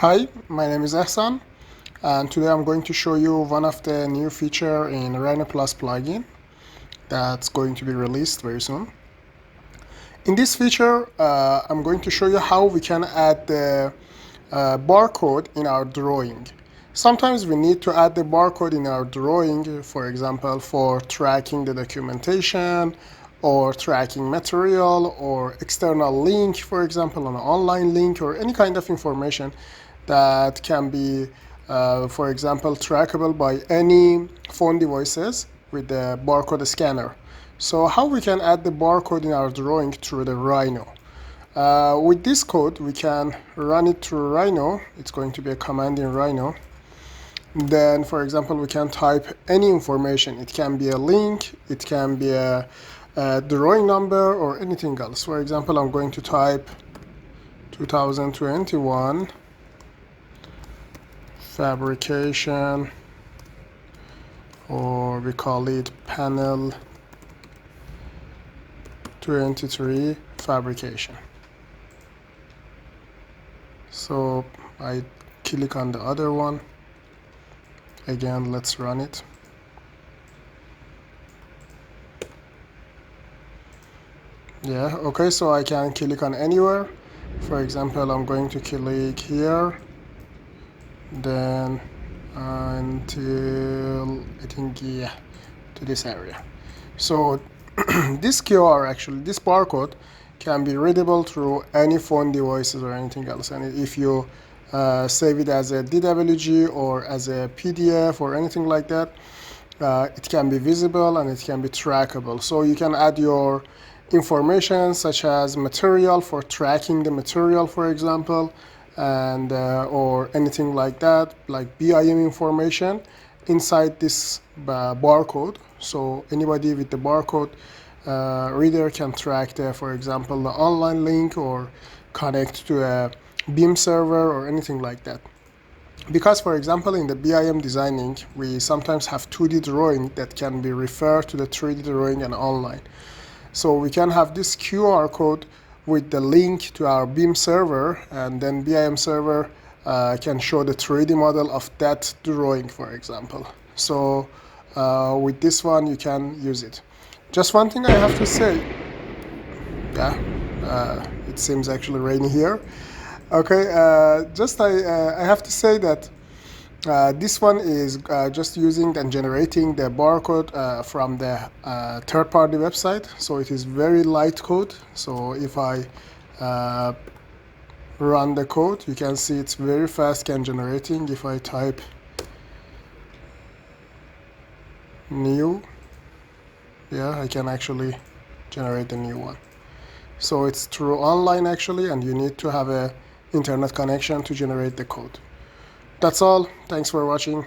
Hi, my name is Ehsan, and today I'm going to show you one of the new feature in Rhino Plus plugin that's going to be released very soon. In this feature, I'm going to show you how we can add the barcode in our drawing. Sometimes we need to add the barcode in our drawing, for example, for tracking the documentation or tracking material or external link, for example, an online link or any kind of information that can be, for example, trackable by any phone devices with the barcode scanner. So how we can add the barcode in our drawing through the Rhino. With this code, we can run it through Rhino. It's going to be a command in Rhino. Then, for example, we can type any information. It can be a link, it can be a drawing number, or anything else. For example, I'm going to type 2021 fabrication, or we call it panel 23 fabrication. So I click on the other one. Again, let's run it. Yeah, okay, so I can click on anywhere. For example, I'm going to click here, then until I think, yeah, to this area. So this QR, actually, this barcode can be readable through any phone devices or anything else. And if you save it as a DWG or as a PDF or anything like that, it can be visible and it can be trackable. So you can add your information such as material for tracking the material, for example, and or anything like that, like BIM information inside this barcode. So anybody with the barcode reader can track the, for example, the online link or connect to a BIM server or anything like that. Because, for example, in the BIM designing, we sometimes have 2D drawing that can be referred to the 3D drawing and online. So we can have this QR code with the link to our BIM server, and then BIM server can show the 3D model of that drawing, for example. So with this one, you can use it. Just one thing I have to say. Yeah, it seems actually rainy here. Okay, I have to say that this one is just using and generating the barcode from the third-party website. So it is very light code. So if I run the code, you can see it's very fast can generating. If I type new, yeah, I can actually generate a new one. So it's through online actually, and you need to have a internet connection to generate the code. That's all. Thanks for watching.